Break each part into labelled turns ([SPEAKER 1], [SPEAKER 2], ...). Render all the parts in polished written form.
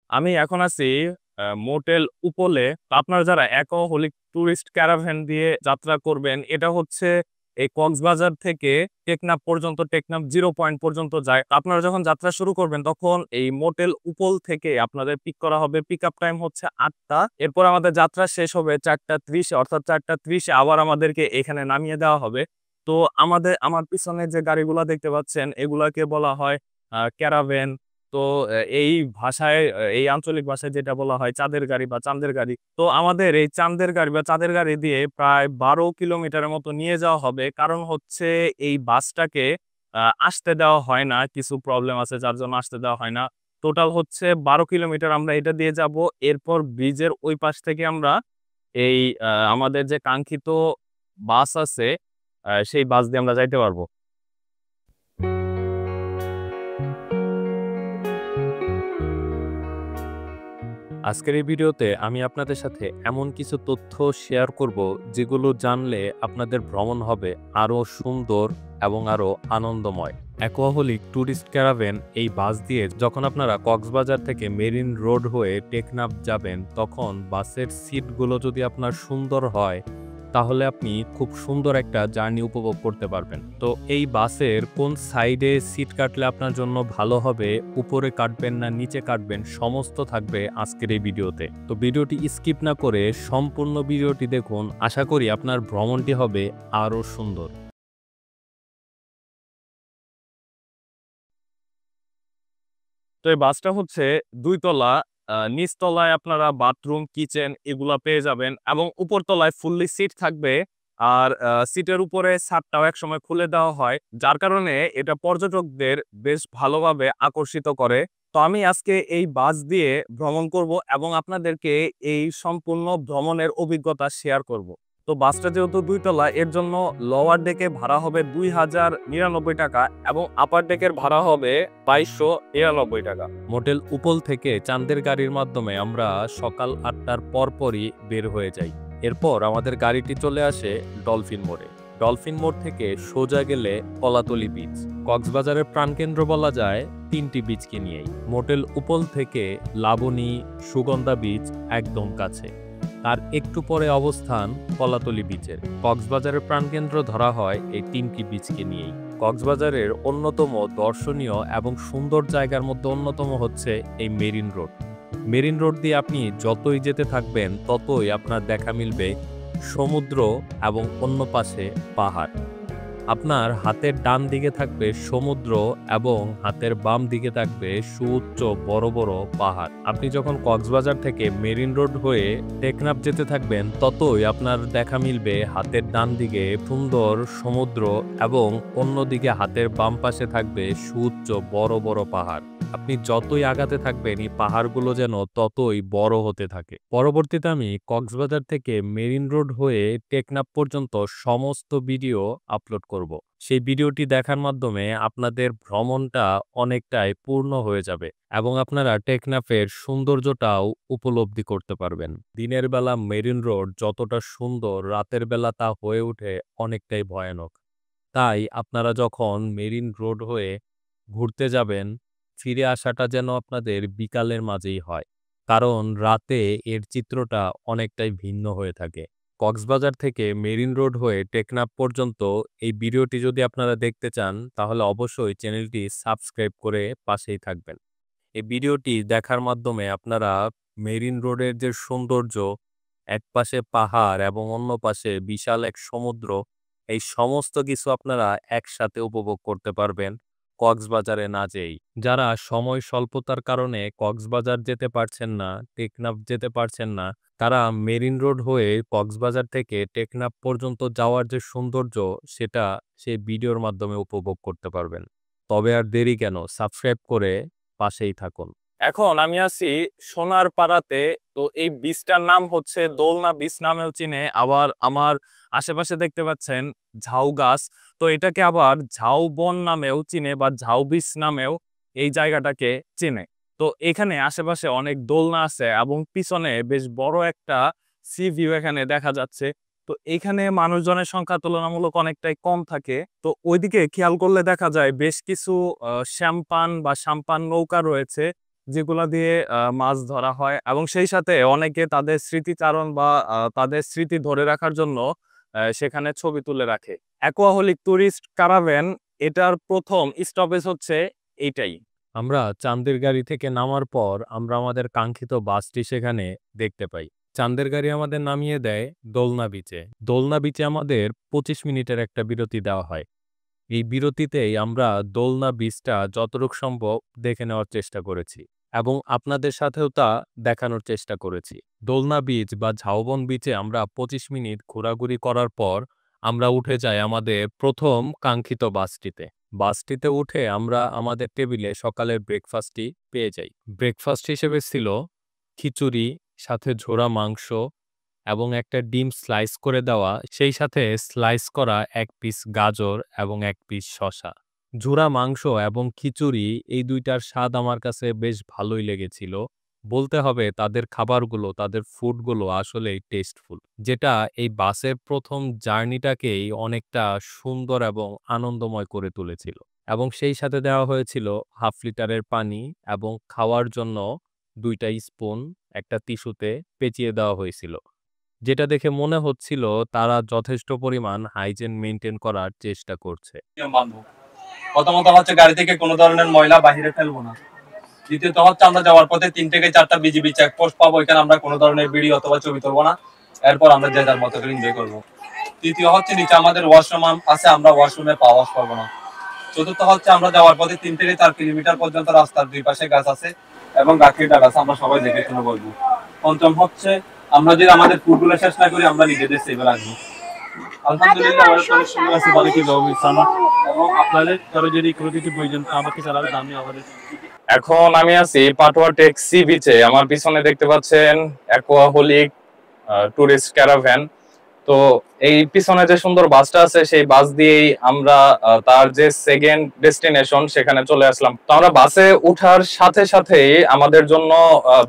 [SPEAKER 1] আমি এখন আছি মোটেল উপলে। তো আপনারা যারা অ্যাকোহলিক টুরিস্ট ক্যারাভ্যান দিয়ে যাত্রা করবেন, এটা হচ্ছে এই কক্সবাজার থেকে টেকনাফ পর্যন্ত, টেকনাফ 0 পয়েন্ট পর্যন্ত যায়। আপনারা যখন যাত্রা শুরু করবেন তখন এই মোটেল উপল থেকে আপনাদের পিক করা হবে। পিকআপ টাইম হচ্ছে 8টা। এরপর আমাদের যাত্রা শেষ হবে 4টা 30-এ, অর্থাৎ 4টা 30-এ আবার আমাদেরকে এখানে নামিয়ে দেওয়া হবে। তো আমার পিছনে যে গাড়িগুলা দেখতে পাচ্ছেন এগুলাকে বলা হয় ক্যারাভ্যান। তো এই ভাষায়, এই আঞ্চলিক ভাষায় যেটা বলা হয় চাঁদের গাড়ি বা চাঁদের গাড়ি। তো আমাদের এই চাঁদের গাড়ি বা চাঁদের গাড়ি দিয়ে প্রায় 12 কিলোমিটারের মতো নিয়ে যাওয়া হবে। কারণ হচ্ছে এই বাসটাকে আসতে দেওয়া হয় না, কিছু প্রবলেম আছে যার জন্য আসতে দেওয়া হয় না। টোটাল হচ্ছে 12 কিলোমিটার আমরা এটা দিয়ে যাব। এরপর ব্রিজের ওই পাশ থেকে আমরা এই আমাদের যে কাঙ্ক্ষিত বাস আছে, সেই বাস দিয়ে আমরা যাইতে পারবো। আজকের এই ভিডিওতে আমি আপনাদের সাথে এমন কিছু তথ্য শেয়ার করব যেগুলো জানলে আপনাদের ভ্রমণ হবে আরো সুন্দর এবং আরো আনন্দময়। অ্যাকোহলিক ট্যুরিস্ট ক্যারাভ্যান এই বাস দিয়ে যখন আপনারা কক্সবাজার থেকে মেরিন রোড হয়ে টেকনাফ যাবেন, তখন বাসের সিটগুলো যদি আপনার সুন্দর হয় তাহলে আপনি খুব সুন্দর একটা জার্নি উপভোগ করতে পারবেন। তো এই বাসের কোন সাইডে সিট কাটলে আপনার জন্য ভালো হবে, উপরে কাটবেন না নিচে কাটবেন, সমস্ত থাকবে আজকের এই ভিডিওতে। তো ভিডিওটি স্কিপ না করে সম্পূর্ণ ভিডিওটি দেখুন। আশা করি আপনার ভ্রমণটি হবে আরো সুন্দর। তো এই বাসটা হচ্ছে 2 তলা। নিচতলায় আপনারা বাথরুম, কিচেন এগুলা পেয়ে যাবেন এবং উপরতলায় ফুললি সিট থাকবে। আর সিটের উপরে ছাদটাও একসময় খুলে দেওয়া হয়, যার কারণে এটা পর্যটকদের বেশ ভালোভাবে আকর্ষিত করে। তো আমি আজকে এই বাস দিয়ে ভ্রমণ করব এবং আপনাদেরকে এই সম্পূর্ণ ভ্রমণের অভিজ্ঞতা শেয়ার করব। তো বাসটা যেহেতু 2 তলা, এর জন্য লোয়ার ডেকে ভাড়া হবে 2099 টাকা এবং আপার ডেকের ভাড়া হবে 2299 টাকা। মোটেল উপল থেকে চাঁদের গাড়ির মাধ্যমে আমরা সকাল 8টার পরপরই বের হয়ে যাই। এরপর আমাদের গাড়িটি চলে আসে ডলফিন মোড়ে। ডলফিন মোড় থেকে সোজা গেলে কলাতলি বিচ। কক্সবাজারের প্রাণকেন্দ্র বলা যায় 3টি বিচকে নিয়েই। মোটেল উপল থেকে লাবণী, সুগন্ধা বিচ একদম কাছে। তার একটু পরে অবস্থান কলাতলি বিচের। কক্সবাজারের প্রাণকেন্দ্র ধরা হয় এই 3টি বিচকে নিয়েই। কক্সবাজারের অন্যতম দর্শনীয় এবং সুন্দর জায়গার মধ্যে অন্যতম হচ্ছে এই মেরিন রোড। মেরিন রোড দিয়ে আপনি যতই যেতে থাকবেন ততই আপনার দেখা মিলবে সমুদ্র এবং অন্য পাশে পাহাড়। আপনার হাতের ডান দিকে থাকবে সমুদ্র এবং হাতের বাম দিকে থাকবে সুউচ্চ বড় বড় পাহাড়। আপনি যখন কক্সবাজার থেকে মেরিন রোড হয়ে টেকনাফ যেতে থাকবেন ততই আপনার দেখা মিলবে হাতের ডান দিকে সুন্দর সমুদ্র এবং অন্যদিকে হাতের বাম পাশে থাকবে সুউচ্চ বড় বড় পাহাড়। আপনি যতই আগাতে থাকবেন এই পাহাড়গুলো যেন ততই বড় হতে থাকে। পরবর্তীতে আমি কক্সবাজার থেকে মেরিন রোড হয়ে টেকনাফ পর্যন্ত সমস্ত ভিডিও আপলোড করব। সেই ভিডিওটি দেখার মাধ্যমে আপনাদের ভ্রমণটা অনেকটাই পূর্ণ হয়ে যাবে এবং আপনারা টেকনাফের সৌন্দর্যটাও উপলব্ধি করতে পারবেন। দিনের বেলা মেরিন রোড যতটা সুন্দর, রাতের বেলা তা হয়ে ওঠে অনেকটাই ভয়ানক। তাই আপনারা যখন মেরিন রোড হয়ে ঘুরতে যাবেন, ফিরে আসাটা যেন আপনাদের বিকালের মাঝেই হয়, কারণ রাতে এর চিত্রটা অনেকটাই ভিন্ন হয়ে থাকে। কক্সবাজার থেকে মেরিন রোড হয়ে টেকনাফ পর্যন্ত এই ভিডিওটি যদি আপনারা দেখতে চান তাহলে অবশ্যই চ্যানেলটি সাবস্ক্রাইব করে পাশেই থাকবেন। এই ভিডিওটি দেখার মাধ্যমে আপনারা মেরিন রোডের যে সৌন্দর্য, এক পাশে পাহাড় এবং অন্য পাশে বিশাল এক সমুদ্র, এই সমস্ত কিছু আপনারা একসাথে উপভোগ করতে পারবেন কক্সবাজারে না যেয়েই। যারা সময় স্বল্পতার কারণে কক্সবাজার যেতে পারছেন না, টেকনাফ যেতে পারছেন না, তারা মেরিন রোড হয়ে কক্সবাজার থেকে টেকনাফ পর্যন্ত যাওয়ার যে সৌন্দর্য সেটা সেই ভিডিওর মাধ্যমে উপভোগ করতে পারবেন। তবে আর দেরি কেন, সাবস্ক্রাইব করে পাশেই থাকুন। এখন আমি আছি সোনার পাড়াতে। তো এই বীজটার নাম হচ্ছে দোলনা বীজ নামেও চিনে, আবার আমার আশেপাশে দেখতে পাচ্ছেন ঝাউ গাছ। তো এটাকে আবার ঝাউবন নামেও চিনে বা ঝাউ বীজ নামেও এই জায়গাটাকে চিনে। তো এখানে আশেপাশে অনেক দোলনা আছে এবং পিছনে বেশ বড় একটা সি ভিউ এখানে দেখা যাচ্ছে। তো এখানে মানুষজনের সংখ্যা তুলনামূলক অনেকটাই কম থাকে। তো ওইদিকে খেয়াল করলে দেখা যায় বেশ কিছু শ্যাম্পান বা সাম্পান নৌকা রয়েছে, যেগুলা দিয়ে মাছ ধরা হয় এবং সেই সাথে অনেকে তাদের স্মৃতিচারণ বা তাদের স্মৃতি ধরে রাখার জন্য সেখানে ছবি তুলে রাখে। অ্যাকোয়াহলিক টুরিস্ট ক্যারাভ্যান এটার প্রথম স্টপেজ হচ্ছে এইটাই। আমরা চান্দের গাড়ি থেকে নামার পর আমরা আমাদের কাঙ্ক্ষিত বাসটি সেখানে দেখতে পাই। চান্দের গাড়ি আমাদের নামিয়ে দেয় দোলনা বিচে। দোলনা বিচে আমাদের ২৫ মিনিটের একটা বিরতি দেওয়া হয়। এই বিরতিতেই আমরা দোলনা বিচটা যতটুক সম্ভব দেখে নেওয়ার চেষ্টা করেছি এবং আপনাদের সাথেও তা দেখানোর চেষ্টা করেছি। দোলনা বিচ বা ঝাউবন বিচে আমরা ২৫ মিনিট ঘোরাঘুরি করার পর আমরা উঠে যাই আমাদের প্রথম কাঙ্ক্ষিত বাসটিতে। বাসটিতে উঠে আমরা আমাদের টেবিলে সকালের ব্রেকফাস্টটি পেয়ে যাই। ব্রেকফাস্ট হিসেবে ছিল খিচুড়ি, সাথে ঝোড়া মাংস এবং একটা ডিম স্লাইস করে দেওয়া, সেই সাথে স্লাইস করা ১ পিস গাজর এবং ১ পিস শসা। ঝুরা মাংস এবং খিচুড়ি এই ২ টার স্বাদ আমার কাছে বেশ ভালোই লেগেছিল। বলতে হবে তাদের খাবারগুলো, তাদের ফুডগুলো আসলেই টেস্টফুল। যেটা এই বাসের ১ম জার্নিটাকেই অনেকটা সুন্দর এবং আনন্দময় করে তুলেছিল। এবং সেই সাথে দেওয়া হয়েছিল ১/২ লিটারের পানি এবং খাওয়ার জন্য ২ টা স্পুন একটা টিস্যুতে পেঁচিয়ে দেওয়া হয়েছিল। যেটা দেখে মনে হচ্ছিল তারা যথেষ্ট পরিমাণ হাইজিন মেইনটেইন করার চেষ্টা করছে।
[SPEAKER 2] নিয়ম মানবো। প্রথমত হচ্ছে গাড়ি থেকে কোনো ধরনের ময়লা বাহিরে ফেলবো না। দ্বিতীয়ত হচ্ছে আমরা যাওয়ার পথে ৩ থেকে ৪টা বিজিবি চেকপোস্ট পাবো, এখানে আমরা কোনো ধরনের ভিডিও অথবা ছবি তুলবো না। এরপর আমরা যে যার মতো করে এনজয় করবো। তৃতীয় হচ্ছে নিচে আমাদের ওয়াশরুম আছে, আমরা ওয়াশরুমে পা ওয়াশ করবো না। চতুর্থ হচ্ছে আমরা যাওয়ার পথে ৩ থেকে ৪ কিলোমিটার পর্যন্ত রাস্তার দুই পাশে গাছ আছে এবং গাছের ডাল আছে, আমরা সবাই দেখে শুনে বলবো। পঞ্চম হচ্ছে আমরা যদি আমাদের ফুডগুলো শেষ না করি আমরা নিজেদের সেভে রাখবো। আলহামদুলিল্লাহ আমাদের অনেক সুন্দর আছে, ভালো কি জব এবং আপনাদের কারো যদি কোনো কিছু প্রয়োজন আমাকে জানাবেন, আমি আমাদের।
[SPEAKER 1] এখন আমি আছি পাটোয়া টেক সি বিচে। আমার পিছনে দেখতে পাচ্ছেন অ্যাকোয়াহলিক টুরিস্ট ক্যারাভ্যান। তো এই পিছনে যে সুন্দর বাসটা আছে সেই বাস দিয়েই আমরা তার যে সেকেন্ড ডেস্টিনেশন সেখানে চলে আসলাম। তো আমরা বাসে ওঠার সাথে সাথেই আমাদের জন্য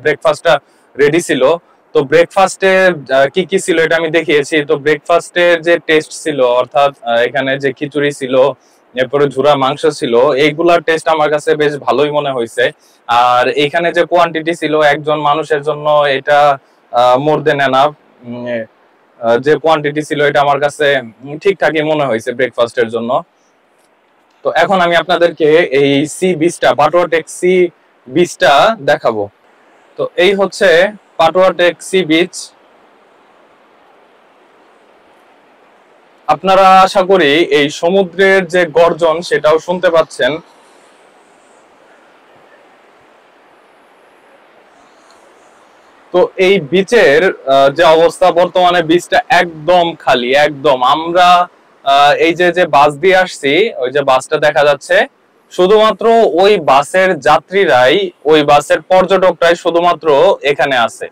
[SPEAKER 1] ব্রেকফাস্টটা রেডি ছিল। তো ব্রেকফাস্টে কি কি ছিল এটা আমি দেখিয়েছি। তো ব্রেকফাস্টের যে টেস্ট ছিল, অর্থাৎ এখানে যে খিচুড়ি ছিল, এরপরে ঝুরা মাংস ছিল, এইগুলার টেস্ট আমার কাছে বেশ ভালোই মনে হয়েছে। আর এখানে যে কোয়ান্টিটি ছিল একজন মানুষের জন্য, এটা মোর দেন এনাফ। যে কোয়ান্টিটি ছিল এটা আমার কাছে ঠিকঠাকই মনে হয়েছে ব্রেকফাস্টের জন্য। তো এখন আমি আপনাদেরকে এই সি বিচটা, পাটোয়া টেক সি বিচটা দেখাবো। তো এই হচ্ছে পাটোয়া টেক সি বিচ। আপনারা আশা করি এই সমুদ্রের যে গর্জন সেটাও শুনতে পাচ্ছেন। তো এই বিচের যে অবস্থা বর্তমানে, বিচটা একদম খালি, একদম। আমরা এই যে যে বাস দিয়ে আসছি, ওই যে বাসটা দেখা যাচ্ছে, শুধুমাত্র ওই বাসের যাত্রীরাই, ওই বাসের পর্যটকরাই শুধুমাত্র এখানে আছে।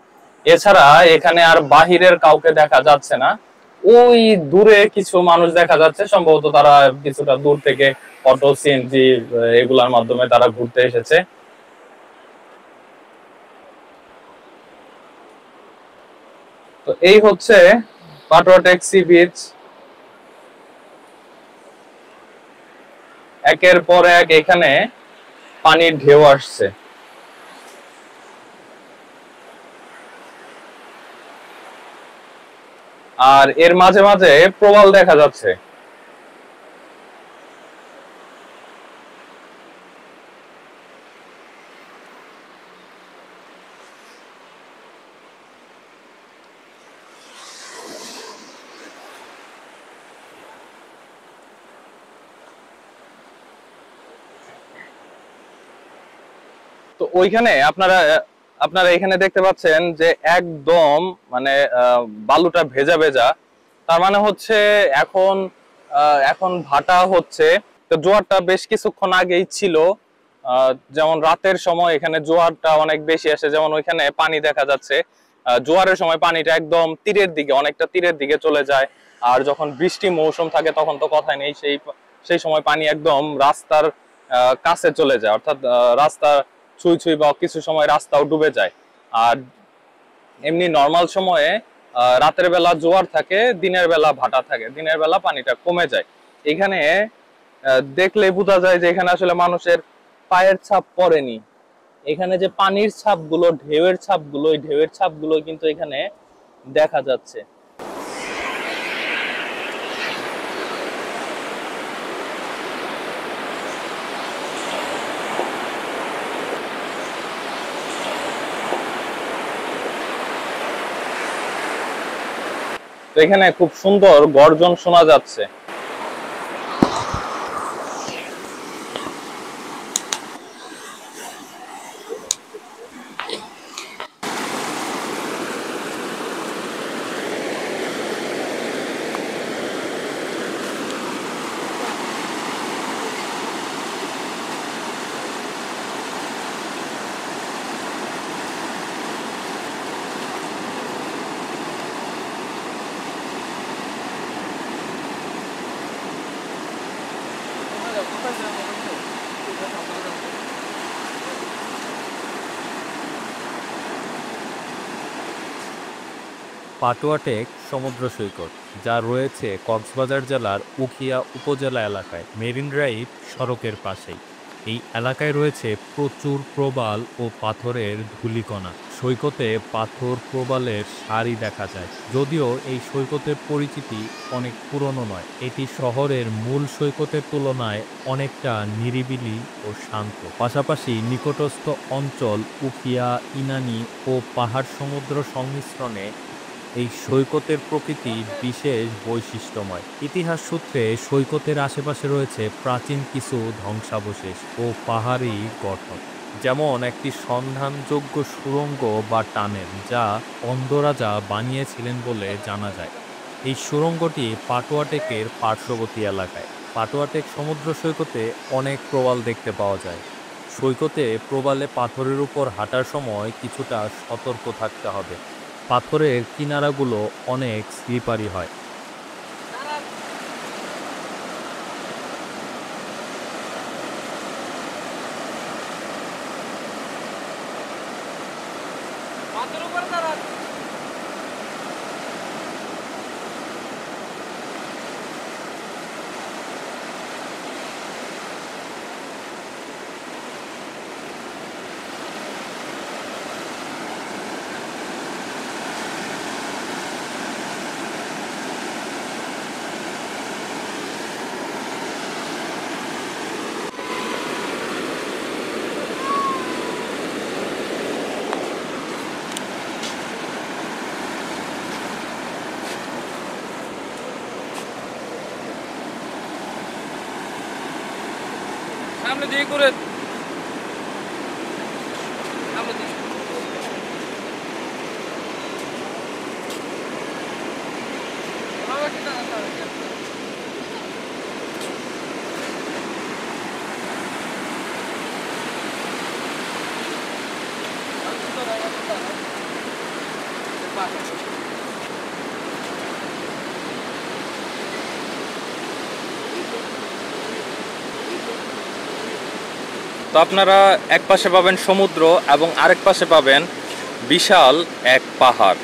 [SPEAKER 1] এছাড়া এখানে আর বাহিরের কাউকে দেখা যাচ্ছে না। ওই দূরে কিছু মানুষ দেখা যাচ্ছে, সম্ভবত তারা কিছুটা দূর থেকে অটো, সিএনজি এগুলার মাধ্যমে তারা ঘুরতে এসেছে। তো এই হচ্ছে পাটোয়া টেক সি বিচ। একের পর এক এখানে পানির ঢেউ আসছে। আর এর মাঝে মাঝে প্রবাল দেখা যাচ্ছে। তো ওইখানে আপনারা আপনারা এখানে দেখতে পাচ্ছেন যে একদম মানে বালুটা ভেজা ভেজা। তার মানে হচ্ছে এখন এখন ভাটা হচ্ছে। তো জোয়ারটা বেশ কিছুক্ষণ আগেই ছিল। যেমন রাতের সময় এখানে জোয়ারটা অনেক বেশি আসে, যেমন ওইখানে পানি দেখা যাচ্ছে। জোয়ারের সময় পানিটা একদম তীরের দিকে, অনেকটা তীরের দিকে চলে যায়। আর যখন বৃষ্টি মৌসুম থাকে তখন তো কথাই নেই, সেই সময় পানি একদম রাস্তার কাছে চলে যায়, অর্থাৎ রাস্তা ছুঁই ছুঁই বা কিছু সময় রাস্তাও ডুবে যায়। আর এমনি নর্মাল সময়ে রাতের বেলা জোয়ার থাকে, দিনের বেলা ভাটা থাকে, দিনের বেলা পানিটা কমে যায়। এখানে দেখলে বোঝা যায় যে এখানে আসলে মানুষের পায়ের ছাপ পড়েনি। এখানে যে পানির ছাপগুলো, ঢেউয়ের ছাপগুলো, এই ঢেউয়ের ছাপগুলো কিন্তু এখানে দেখা যাচ্ছে। তো এখানে খুব সুন্দর গর্জন শোনা যাচ্ছে। পাটুয়া টেক সমুদ্র সৈকত, যা রয়েছে কক্সবাজার জেলার উখিয়া উপজেলা এলাকায় মেরিন ড্রাইভ সড়কের পাশেই। এই এলাকায় রয়েছে প্রচুর প্রবাল ও পাথরের ধূলিকণা। সৈকতে পাথর প্রবালের সারি দেখা যায়। যদিও এই সৈকতের পরিচিতি অনেক পুরনো নয়, এটি শহরের মূল সৈকতের তুলনায় অনেকটা নিরিবিলি ও শান্ত। পাশাপাশি নিকটস্থ অঞ্চল উখিয়া, ইনানি ও পাহাড় সমুদ্র সংমিশ্রণে এই সৈকতের প্রকৃতি বিশেষ বৈশিষ্ট্যময়। ইতিহাস সূত্রে সৈকতের আশেপাশে রয়েছে প্রাচীন কিছু ধ্বংসাবশেষ ও পাহাড়ি গঠন, যেমন একটি সন্ধানযোগ্য সুড়ঙ্গ বা টানেল যা অন্ধরাজা বানিয়েছিলেন বলে জানা যায়। এই সুড়ঙ্গটি পাটুয়া টেকের পার্শ্ববর্তী এলাকায়। পাটুয়া টেক সমুদ্র সৈকতে অনেক প্রবাল দেখতে পাওয়া যায়। সৈকতে প্রবালে পাথরের উপর হাঁটার সময় কিছুটা সতর্ক থাকতে হবে। পাথরের কিনারাগুলো অনেক স্লিপারি হয়।
[SPEAKER 3] সামনে দিয়ে করে সামনে দিয়ে
[SPEAKER 1] তো আপনারা এক পাশে পাবেন সমুদ্র এবং আরেক পাশে পাবেন বিশাল এক পাহাড়।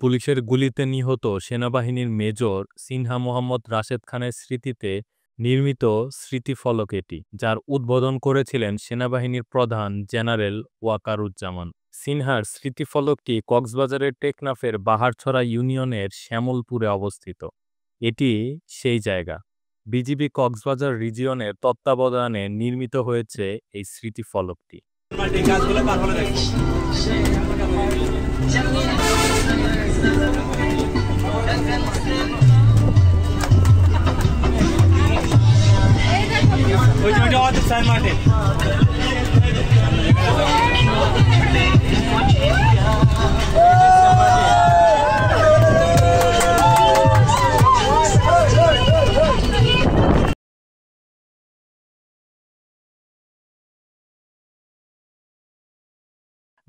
[SPEAKER 1] পুলিশের গুলিতে নিহত সেনাবাহিনীর মেজর সিনহা মোহাম্মদ রাশেদ খানের স্মৃতিতে নির্মিত স্মৃতিফলক এটি, যার উদ্বোধন করেছিলেন সেনাবাহিনীর প্রধান জেনারেল ওয়াকারুজ্জামান। সিনহার স্মৃতিফলকটি কক্সবাজারের টেকনাফের বাহারছড়া ইউনিয়নের শ্যামলপুরে অবস্থিত। এটি সেই জায়গা। বিজিবি কক্সবাজার রিজিয়নের তত্ত্বাবধানে নির্মিত হয়েছে এই স্মৃতিফলকটি।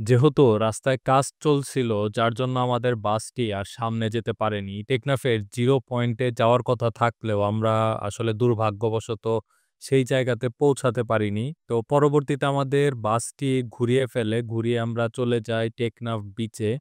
[SPEAKER 4] যেহেতু রাস্তায় কাজ চলছিল যার জন্য আমাদের বাসটি আর সামনে যেতে পারেনি। টেকনাফের 0 পয়েন্টে যাওয়ার কথা থাকলেও আমরা আসলে দুর্ভাগ্যবশত সেই জায়গাতে পৌঁছাতে পারিনি। তো পরবর্তীতে আমাদের বাসটি ঘুরিয়ে আমরা চলে যাই টেকনাফ বিচে।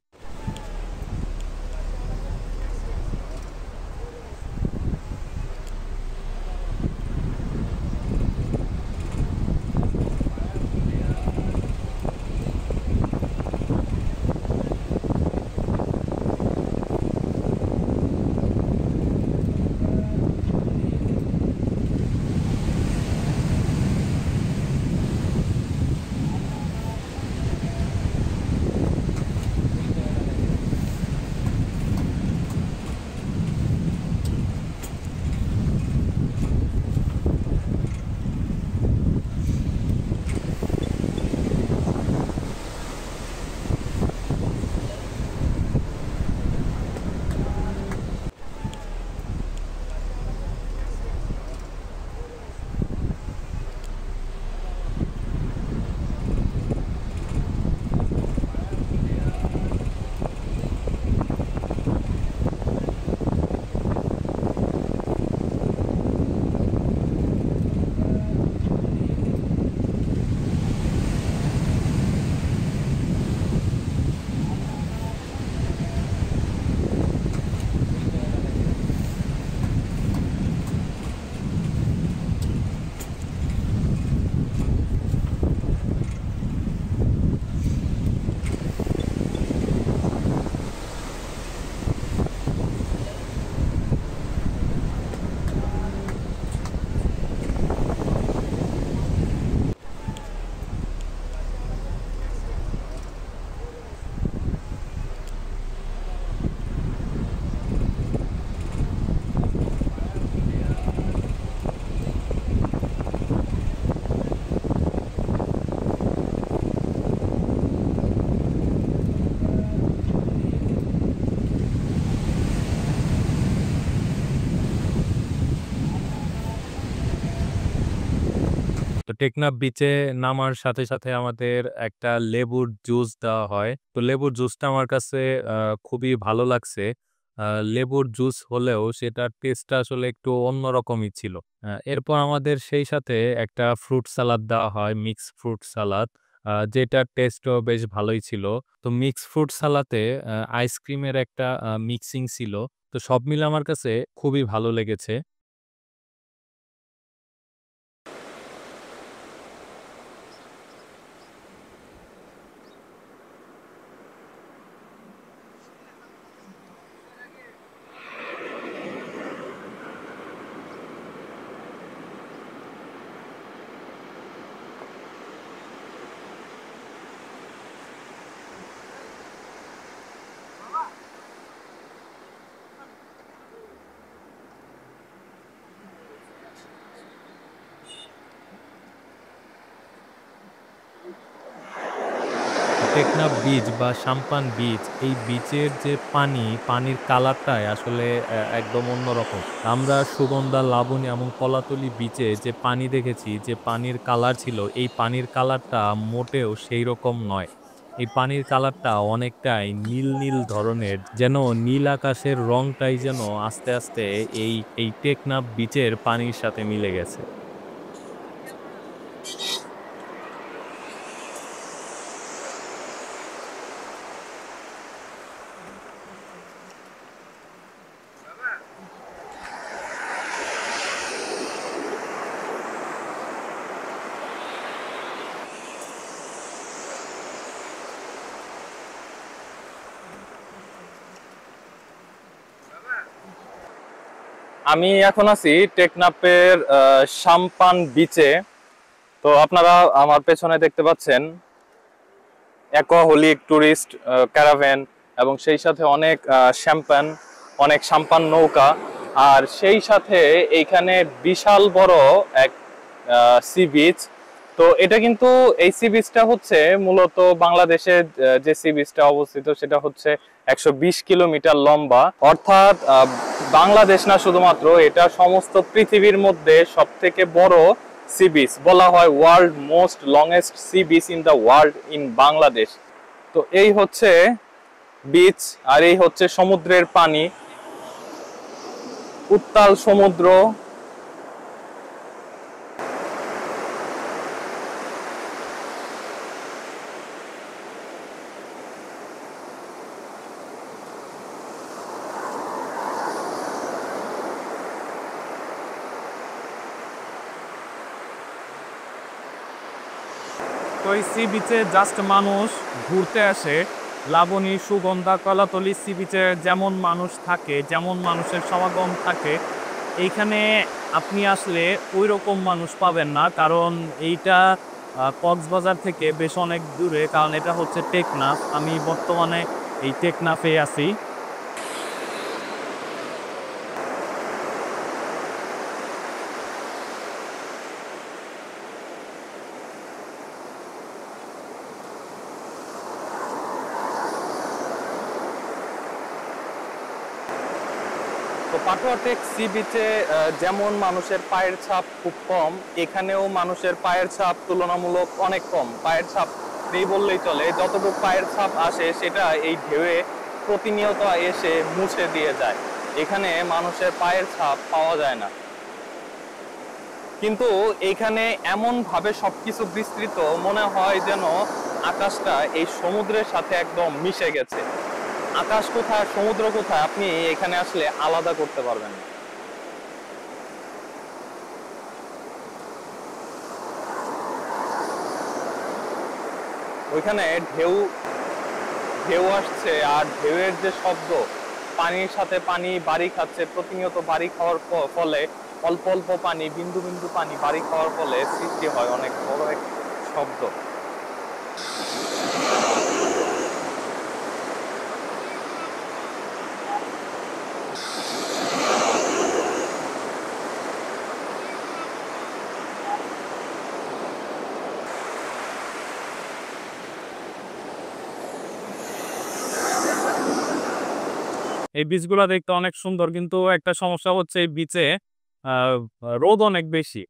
[SPEAKER 4] তো টেকনাফ বিচে নামার সাথে আমাদের একটা লেবুর জুস দেওয়া হয়। তো লেবুর জুসটা আমার কাছে খুবই ভালো লাগছে। আ লেবুর জুস হলেও সেটার টেস্টটা আসলে একটু অন্যরকমই ছিল। এরপর আমাদের সেই সাথে একটা ফ্রুট সালাদ দেওয়া হয়, মিক্স ফ্রুট সালাদ। যেটার টেস্টও বেশ ভালোই ছিল। তো মিক্স ফ্রুট সালাতে আইসক্রিমের একটা মিক্সিং ছিল। তো সব মিলে আমার কাছে খুবই ভালো লেগেছে। টেকনাফ বিচ বা সাম্পান বিচ, এই বিচের যে পানির কালারটাই আসলে একদম অন্যরকম। আমরা সুগন্ধা, লাবণী এবং কলাতলি বিচে যে পানি দেখেছি, যে পানির কালার ছিল, এই পানির কালারটা মোটেও সেইরকম নয়। এই পানির কালারটা অনেকটাই নীল ধরনের। যেন নীল আকাশের রংটাই যেন আস্তে এই টেকনাফ বিচের পানির সাথে মিলে গেছে।
[SPEAKER 1] আমি এখন আছি টেকনাফের সাম্পান বিচে। তো আপনারা আমার পেছনে দেখতে পাচ্ছেন অ্যাকোহলিক টুরিস্ট ক্যারাভ্যান এবং সেই সাথে অনেক অনেক সাম্পান নৌকা, আর সেই সাথে এইখানে বিশাল বড় এক সি বিচ। তো এটা কিন্তু এই সি বিচটা হচ্ছে মূলত বাংলাদেশে যে সি বিচটা অবস্থিত সেটা হচ্ছে 120 কিলোমিটার লম্বা। অর্থাৎ বাংলাদেশ না শুধুমাত্র, এটা সমস্ত পৃথিবীর মধ্যে সবথেকে বড় সি বিচ। বলা হয় world most longest sea beach in the world in Bangladesh. তো এই হচ্ছে বিচ, আর এই হচ্ছে সমুদ্রের পানি, উত্তাল সমুদ্র। তো এই সি বিচে জাস্ট মানুষ ঘুরতে আসে। লাবণী, সুগন্ধা, কলাতলি সি বিচে যেমন মানুষ থাকে, যেমন মানুষের সমাগম থাকে, এইখানে আপনি আসলে ওই রকম মানুষ পাবেন না, কারণ এইটা কক্সবাজার থেকে বেশ অনেক দূরে, কারণ এটা হচ্ছে টেকনাফ। আমি বর্তমানে এই টেকনাফে আছি। তো পাটোয়া টেক সি বিচে যেমন মানুষের পায়ের ছাপ খুব কম, এখানেও মানুষের পায়ের ছাপ তুলনামূলক অনেক কম। পায়ের ছাপ নেই বললেই চলে, যতটুকু পায়ের ছাপ আসে সেটা এই ঢেউয়ে প্রতিনিয়ত এসে মুছে দিয়ে যায়। এখানে মানুষের পায়ের ছাপ পাওয়া যায় না, কিন্তু এখানে এমন ভাবে সবকিছু বিস্তৃত, মনে হয় যেন আকাশটা এই সমুদ্রের সাথে একদম মিশে গেছে। আকাশ কোথায়, সমুদ্র কোথায়, আপনি এখানে আসলে আলাদা করতে পারবেন না। ওইখানে ঢেউ ঢেউ আসছে, আর ঢেউয়ের যে শব্দ, পানির সাথে পানি বাড়ি খাচ্ছে, প্রতিনিয়ত বাড়ি খাওয়ার ফলে অল্প অল্প পানি, বিন্দু বিন্দু পানি বাড়ি খাওয়ার ফলে সৃষ্টি হয় অনেক বড় এক শব্দ। এই বীচগুলো দেখতে অনেক সুন্দর, কিন্তু একটা সমস্যা হচ্ছে এই বিচে রোদ অনেক বেশি,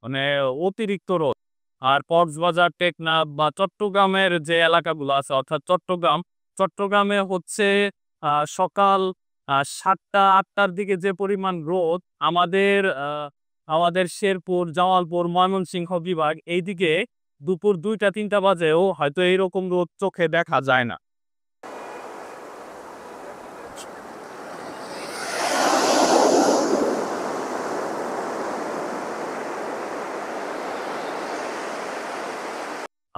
[SPEAKER 1] মানে অতিরিক্ত রোদ। আর কক্সবাজার, টেকনাফ বা চট্টগ্রামের যে এলাকাগুলো আছে, অর্থাৎ চট্টগ্রামে হচ্ছে সকাল 7টা-8টার দিকে যে পরিমাণ রোদ, আমাদের শেরপুর, জামালপুর, ময়মনসিংহ বিভাগ এইদিকে দুপুর 2টা-3টা বাজেও হয়তো এইরকম রোদ চোখে দেখা যায় না।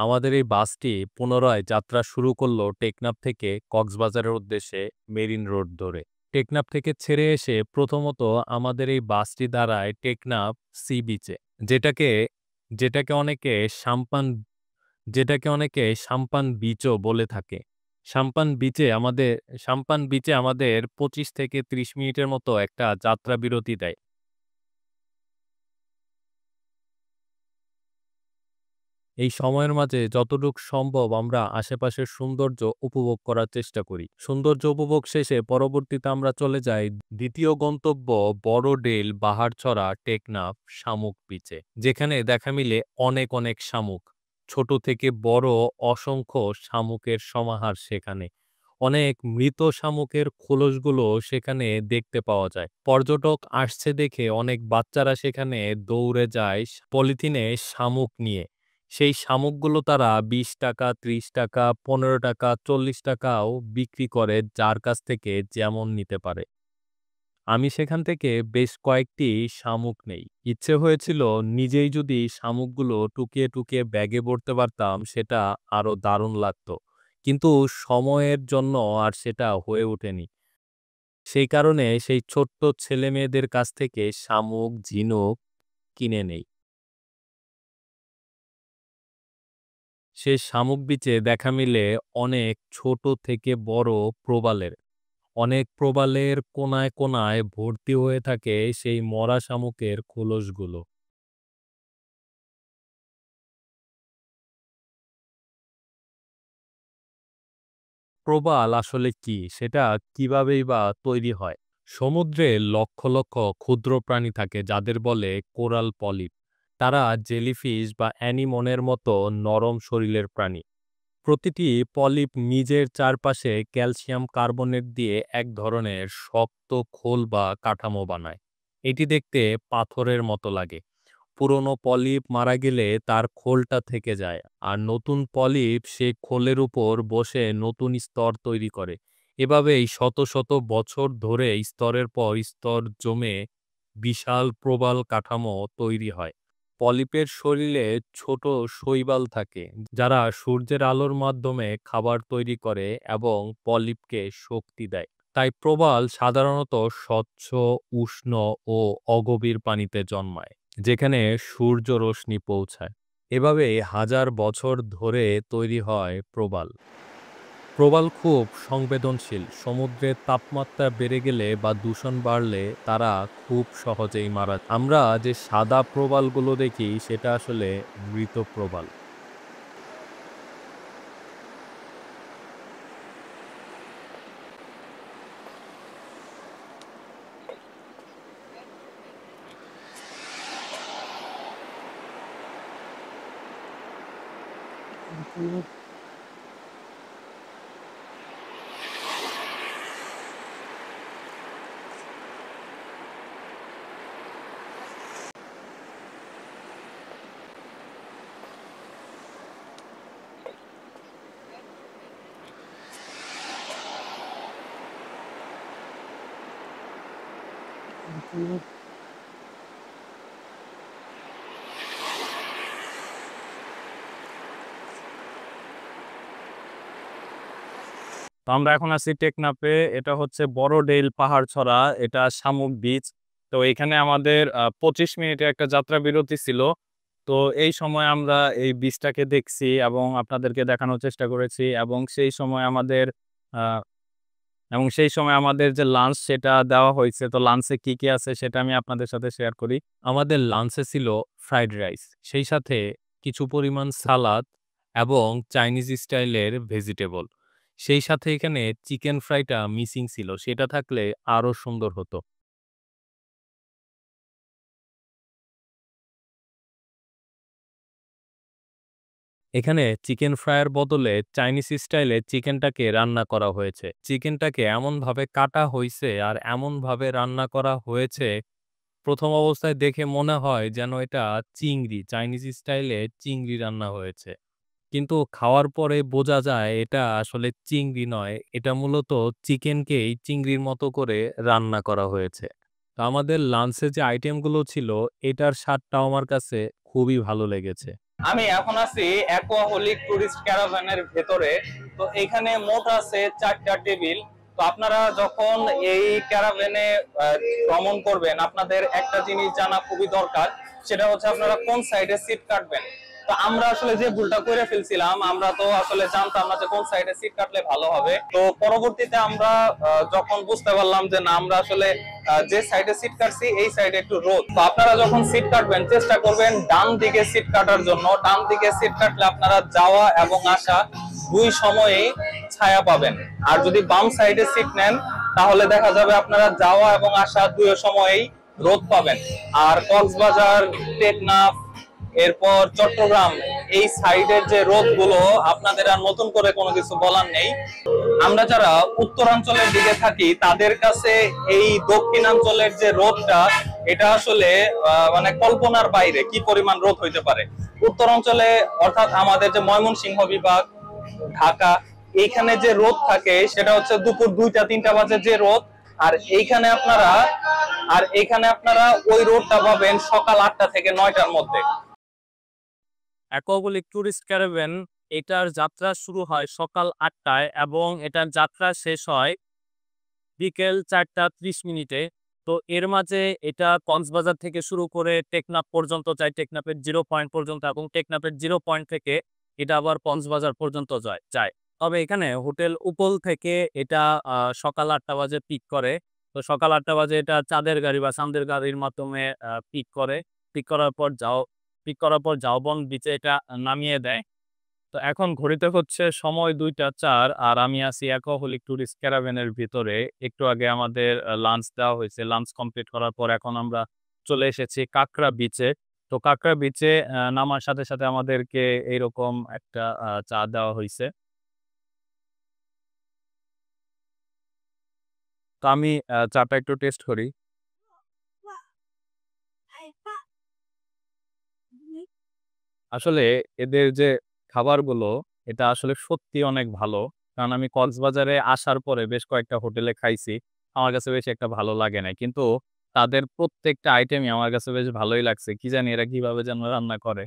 [SPEAKER 4] আমাদের এই বাসটি পুনরায় যাত্রা শুরু করলো টেকনাফ থেকে কক্সবাজারের উদ্দেশ্যে মেরিন রোড ধরে। টেকনাফ থেকে ছেড়ে এসে প্রথমত আমাদের এই বাসটি দাঁড়ায় টেকনাফ সি বিচে, যেটাকে যেটাকে অনেকে সাম্পান যেটাকে অনেকে সাম্পান বিচও বলে থাকে। সাম্পান বিচে আমাদের 25 থেকে 30 মিনিটের মতো একটা যাত্রা বিরতি দেয়। এই সময়ের মাঝে যতটুকু সম্ভব আমরা আশেপাশের সৌন্দর্য উপভোগ করার চেষ্টা করি। সৌন্দর্য উপভোগ শেষে পরবর্তীতে আমরা চলে যাই দ্বিতীয় গন্তব্য বড়ডেল, বাহারছড়া, টেকনাফ, শামুক বিচে, যেখানে দেখা মিলে অনেক অনেক শামুক। ছোট থেকে বড় অসংখ্য শামুকের সমাহার সেখানে। অনেক মৃত শামুকের খোলসগুলো সেখানে দেখতে পাওয়া যায়। পর্যটক আসছে দেখে অনেক বাচ্চারা সেখানে দৌড়ে যায় পলিথিনে শামুক নিয়ে। সেই শামুকগুলো তারা 20 টাকা, 30 টাকা, 15 টাকা, 40 টাকাও বিক্রি করে, যার কাছ থেকে যেমন নিতে পারে। আমি সেখান থেকে বেশ কয়েকটি শামুক নেই। ইচ্ছে হয়েছিল নিজেই যদি শামুকগুলো টুকিয়ে টুকিয়ে ব্যাগে ভরতে পারতাম, সেটা আরো দারুণ লাগতো। কিন্তু সময়ের জন্য আর সেটা হয়ে ওঠেনি। সেই কারণে সেই ছোট্ট ছেলেমেয়েদের কাছ থেকে শামুক, ঝিনুক কিনে নেই। সে শামুক বিচে দেখা মিলে অনেক ছোট থেকে বড় প্রবালের। অনেক প্রবালের কোনায় কোনায় ভর্তি হয়ে থাকে সেই মরা শামুকের খোলসগুলো। প্রবাল আসলে কি, সেটা কিভাবেই বা তৈরি হয়? সমুদ্রে লক্ষ লক্ষ ক্ষুদ্র প্রাণী থাকে যাদের বলে কোরাল পলিপ। তারা জেলিফিশ বা অ্যানিমনের মতো নরম শরীরের প্রাণী। প্রতিটি পলিপ নিজের চারপাশে ক্যালসিয়াম কার্বনেট দিয়ে এক ধরনের শক্ত খোল বা কাঠামো বানায়। এটি দেখতে পাথরের মতো লাগে। পুরনো পলিপ মারা গেলে তার খোলটা থেকে যায়, আর নতুন পলিপ সে খোলের উপর বসে নতুন স্তর তৈরি করে। এভাবেই শত শত বছর ধরে স্তরের পর স্তর জমে বিশাল প্রবাল কাঠামো তৈরি হয়। পলিপের শরীরে ছোট শৈবাল থাকে, যারা সূর্যের আলোর মাধ্যমে খাবার তৈরি করে এবং পলিপকে শক্তি দেয়। তাই প্রবাল সাধারণত স্বচ্ছ, উষ্ণ ও অগভীর পানিতে জন্মায়, যেখানে সূর্য রশ্মি পৌঁছায়। এভাবে হাজার বছর ধরে তৈরি হয় প্রবাল। প্রবাল খুব সংবেদনশীল। সমুদ্রের তাপমাত্রা বেড়ে গেলে বা দূষণ বাড়লে তারা খুব সহজেই মারা যায়। আমরা যে সাদা প্রবালগুলো দেখি সেটা আসলে মৃত প্রবাল।
[SPEAKER 1] তো আমরা এখন আছি টেকনাফে। এটা হচ্ছে বড়ডেইল পাহাড়ছড়া, এটা শামুক বিচ। তো এখানে আমাদের 25 মিনিটের একটা যাত্রা বিরতি ছিল। তো এই সময় আমরা এই বিচটাকে দেখছি এবং আপনাদেরকে দেখানোর চেষ্টা করেছি, এবং সেই সময় আমাদের যে লাঞ্চ সেটা দেওয়া হয়েছে। তো লাঞ্চে কি কি আছে সেটা আমি আপনাদের সাথে শেয়ার করি।
[SPEAKER 4] আমাদের লাঞ্চে ছিল ফ্রাইড রাইস, সেই সাথে কিছু পরিমাণ সালাদ এবং চাইনিজ স্টাইলের ভেজিটেবল। সেই সাথে এখানে চিকেন ফ্রাইটা মিসিং ছিল, সেটা থাকলে আরো সুন্দর হতো। এখানে চিকেন ফ্রাইয়ের বদলে চাইনিজ স্টাইলে চিকেনটাকে রান্না করা হয়েছে। চিকেনটাকে এমনভাবে কাটা হয়েছে আর এমনভাবে রান্না করা হয়েছে, প্রথম অবস্থায় দেখে মনে হয় যেন এটা চিংড়ি, চাইনিজ স্টাইলে চিংড়ি রান্না হয়েছে। কিন্তু খাওয়ার পরে বোঝা যায় এটা আসলে চিংড়ি নয়, এটা মূলত চিকেনকেই চিংড়ির মতো করে রান্না করা হয়েছে। তো আমাদের লাঞ্চে যে আইটেমগুলো ছিল, এটার স্বাদটাও আমার কাছে খুবই ভালো লেগেছে।
[SPEAKER 1] আমি এখন আছি অ্যাকোয়াহলিক টুরিস্ট ক্যারাভানের ভেতরে। তো এখানে মোট আছে 4টা টেবিল। তো আপনারা যখন এই ক্যারাভ্যানে ভ্রমণ করবেন, আপনাদের একটা জিনিস জানা খুবই দরকার, সেটা হচ্ছে আপনারা কোন সাইডে সিট কাটবেন। তো আমরা আসলে যে ভুলটা করে ফেলছিলাম, আমরা তো আসলে জানতাম না যে কোন সাইডে সিট কাটলে ভালো হবে। তো পরবর্তীতে আমরা যখন বুঝতে পারলাম যে না, আমরা আসলে যে সাইডে সিট কাটছি এই সাইডে একটু রোদ। তো আপনারা যখন সিট কাটবেন চেষ্টা করবেন ডান দিকে সিট কাটার জন্য। ডান দিকে সিট কাটলে আপনারা যাওয়া এবং আসা দুই সময়ে ছায়া পাবেন। আর যদি বাম সাইডে সিট নেন তাহলে দেখা যাবে আপনারা যাওয়া এবং আসা দুই সময়েই রোদ পাবেন। আর কক্সবাজার, টেকনাফ, এরপর চট্টগ্রাম, এই সাইডের যে রোদ গুলো, আপনাদের আর নতুন করে কোনো কিছু বলার নেই। আমরা যারা উত্তরাঞ্চলের দিকে থাকি তাদের কাছে এই দক্ষিণাঞ্চলের যে রোদটা, এটা আসলে মানে কল্পনার বাইরে কি পরিমাণ রোদ হইতে পারে। উত্তরাঞ্চলে অর্থাৎ আমাদের যে ময়মনসিংহ বিভাগ, ঢাকা, এইখানে যে রোদ থাকে সেটা হচ্ছে দুপুর 2টা-3টা বাজে যে রোদ। আর এইখানে আপনারা ওই রোদটা পাবেন সকাল 8টা থেকে 9টার মধ্যে। অ্যাকোয়াহলিক টুরিস্ট ক্যারাভ্যান, এটার যাত্রা শুরু হয় সকাল 8টায় এবং এটার যাত্রা শেষ হয় বিকেল 4টা 30 মিনিটে। তো এর মাঝে এটা কক্সবাজার থেকে শুরু করে টেকনাফ পর্যন্ত যায়, টেকনাফের 0 পয়েন্ট পর্যন্ত, এবং টেকনাফের 0 পয়েন্ট থেকে এটা আবার কক্সবাজার পর্যন্ত যায়। তবে এখানে হোটেল উপল থেকে এটা সকাল 8টা বাজে পিক করে। তো সকাল 8টা বাজে এটা চাঁদের গাড়ি বা চাঁদের গাড়ির মাধ্যমে পিক করে। পিক করার পর ঝাউবন বিচে এটা নামিয়ে দেয়। তো এখন ঘড়িতে হচ্ছে সময় 2টা 4, আর আমি আছি অ্যাকোয়াহলিক টুরিস্ট ক্যারাভ্যানের ভিতরে। একটু আগে আমাদের লাঞ্চ দেওয়া হয়েছে। লাঞ্চ কমপ্লিট করার পর এখন আমরা চলে এসেছি কাঁকড়া বিচে। তো কাঁকড়া বিচে নামার সাথে সাথে আমাদেরকে এইরকম একটা চা দেওয়া হয়েছে। তো আমি চাটা একটু টেস্ট করি। আসলে এদের যে খাবারগুলো এটা আসলে সত্যি অনেক ভালো। কারণ আমি কক্সবাজারে আসার পরে বেশ কয়েকটা হোটেলে খাইছি। আমার কাছে বেশি একটা ভালো লাগে নাই। কিন্তু তাদের প্রত্যেকটা আইটেমই আমার কাছে বেশ ভালোই লাগছে। কি জানি এরা কিভাবে যেন রান্না করে।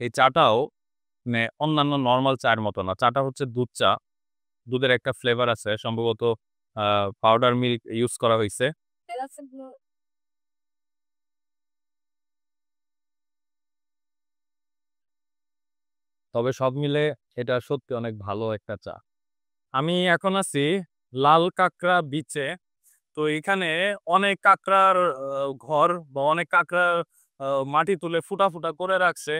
[SPEAKER 1] এই চাটাও মানে অন্যান্য নরমাল চায়ের মতো না। চাটা হচ্ছে দুধ চা। দুধের একটা ফ্লেভার আছে। সম্ভবত পাউডার মিল্ক ইউজ করা হইছে। তবে সব মিলে এটা সত্যি অনেক ভালো একটা চা। আমি এখন আছি লাল কাঁকড়া বিচে। তো এখানে অনেক কাঁকড়ার ঘর বা অনেক কাঁকড়া মাটি তুলে ফুটা ফুটা করে রাখছে।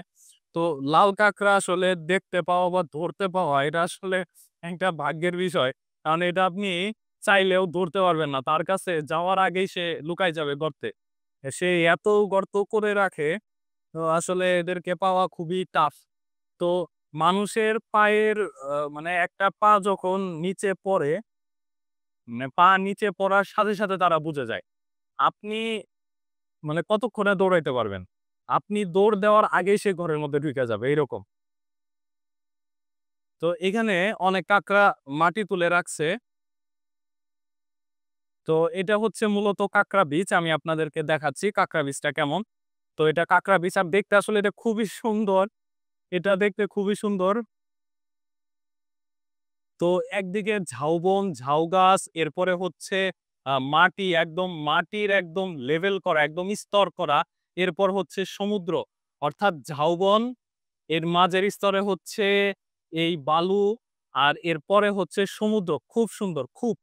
[SPEAKER 1] তো লাল কাঁকড়া আসলে দেখতে পাওয়া বা ধরতে পাওয়া এটা আসলে একটা ভাগ্যের বিষয়। কারণ এটা আপনি চাইলেও ধরতে পারবেন না। তার কাছে যাওয়ার আগেই সে লুকায় যাবে গর্তে। সে এত গর্ত করে রাখে, তো আসলে এদেরকে পাওয়া খুবই টাফ। তো মানুষের পায়ের মানে একটা পা যখন নিচে পড়ে, মানে পা নিচে পড়ার সাথে সাথে তারা বুঝে যায়। আপনি মানে কতক্ষণে দৌড়াইতে পারবেন? আপনি দৌড় দেওয়ার আগেই সে ঘরের মধ্যে ঢুইকা যাবে এইরকম। তো এখানে অনেক কাঁকড়া মাটি তুলে রাখছে। তো এটা হচ্ছে মূলত কাঁকড়া বিচ। আমি আপনাদেরকে দেখাচ্ছি কাঁকড়া বিচটা কেমন। তো এটা কাঁকড়া বিচ আর দেখতে আসলে এটা খুবই সুন্দর। এটা দেখতে খুবই সুন্দর। তো একদিকে ঝাউবন, ঝাউগাছ, এরপরে হচ্ছে মাটি একদম মাটির একদম লেভেল করা, একদম স্তর করা। এরপর হচ্ছে সমুদ্র। অর্থাৎ ঝাউবন, এর মাঝের স্তরে হচ্ছে এই বালু, আর এরপরে হচ্ছে সমুদ্র। খুব সুন্দর, খুব।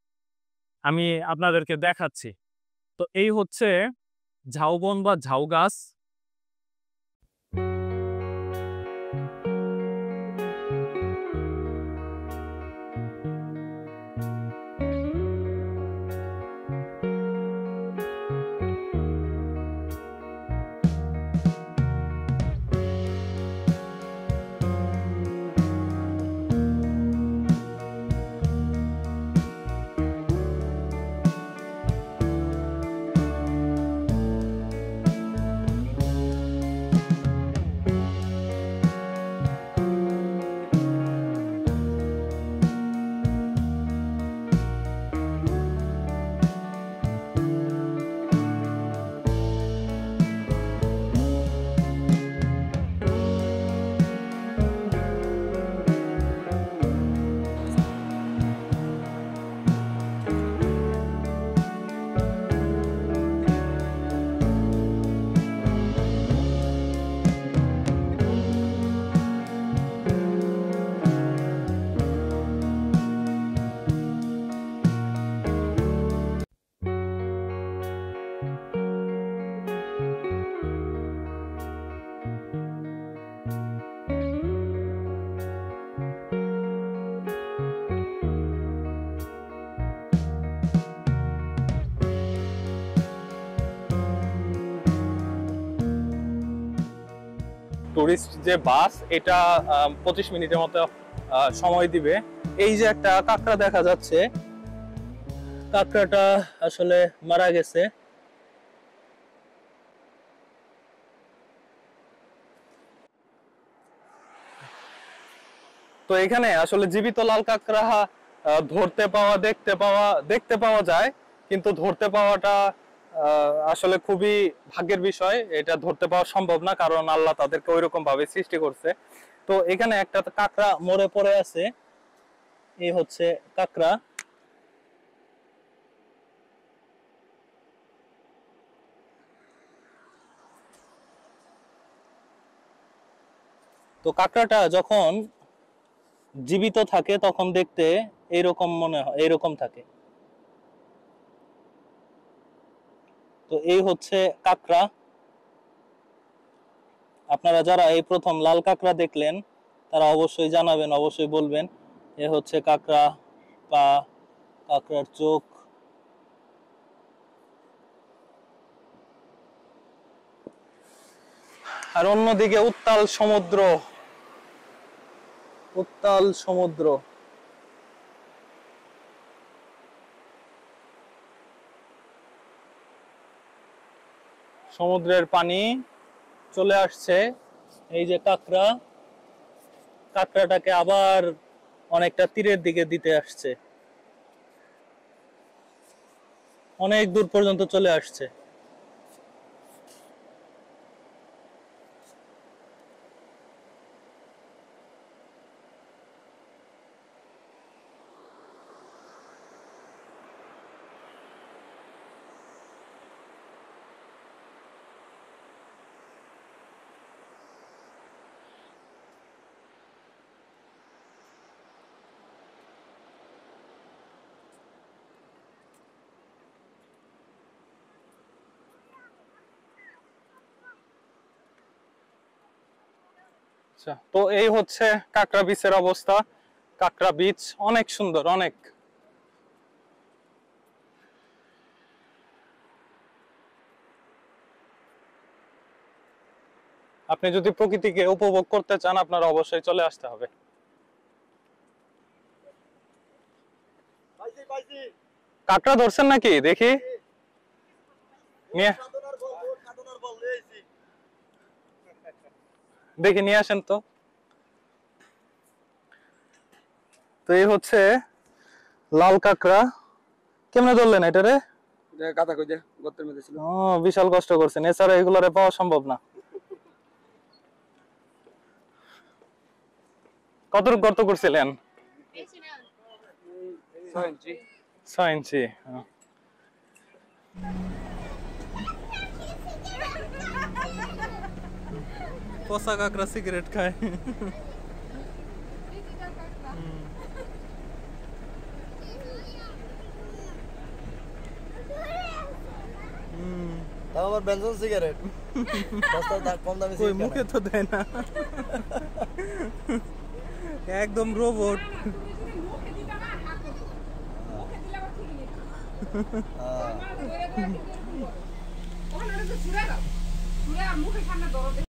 [SPEAKER 1] আমি আপনাদেরকে দেখাচ্ছি। তো এই হচ্ছে ঝাউবন বা ঝাউগাছ। টুরিস্ট যে বাস এটা 25 মিনিটের মতো সময় দিবে। এই যে একটা কাঁকড়া দেখা যাচ্ছে, কাঁকড়াটা আসলে মারা গেছে। তো এখানে আসলে জীবিত লাল কাঁকড়া ধরতে পাওয়া, দেখতে পাওয়া যায়, কিন্তু ধরতে পাওয়াটা আসলে খুবই ভাগ্যের বিষয়। এটা ধরতে পাওয়া সম্ভব না, কারণ আল্লাহ তাদেরকে ওইরকম ভাবে সৃষ্টি করছে। তো এখানে একটা কাঁকড়া মরে পড়ে আছে। এই হচ্ছে কাঁকড়া। তো কাঁকড়াটা যখন জীবিত থাকে তখন দেখতে এইরকম মনে হয়, এইরকম থাকে। তো এই হচ্ছে কাঁকড়া। আপনারা যারা এই প্রথম লাল কাঁকড়া দেখলেন তারা অবশ্যই জানাবেন, অবশ্যই বলবেন। এ হচ্ছে কাঁকড়া পা, কাঁকড়ার চোখ।
[SPEAKER 5] আর অন্যদিকে উত্তাল সমুদ্র, উত্তাল সমুদ্র। সমুদ্রের পানি চলে আসছে, এই যে কাঁকড়া, কাঁকড়াটাকে আবার অনেকটা তীরের দিকে দিতে আসছে, অনেক দূর পর্যন্ত চলে আসছে। আচ্ছা, তো এই হচ্ছে কাঁকড়া বিচের অবস্থা। কাঁকড়া বিচ অনেক সুন্দর, অনেক। আপনি যদি প্রকৃতিকে উপভোগ করতে চান, আপনার অবশ্যই চলে আসতে হবে। কাঁকড়া ধরছেন নাকি দেখি? দেখি নিয়ে আসেন তো। তো এই হচ্ছে লাল কাঁকড়া। কেমনে ধরলেন এটারে?
[SPEAKER 3] কাদা কই দে গর্তের মধ্যে ছিল।
[SPEAKER 5] ও, বিশাল কষ্ট করছেন, এছাড়া এগুলোরে পাওয়া সম্ভব না। কত গর্ত করছিলেন?
[SPEAKER 3] 6 ইঞ্চি।
[SPEAKER 5] 6 ইঞ্চি। পচা কাঁকড়া সিগারেট খায়।
[SPEAKER 6] তাও আবার বেনজন সিগারেট, কম দামি
[SPEAKER 5] কই মুখে তো দেয় না, একদম রোবট।
[SPEAKER 6] হ্যাঁ।
[SPEAKER 7] মুখে সামনে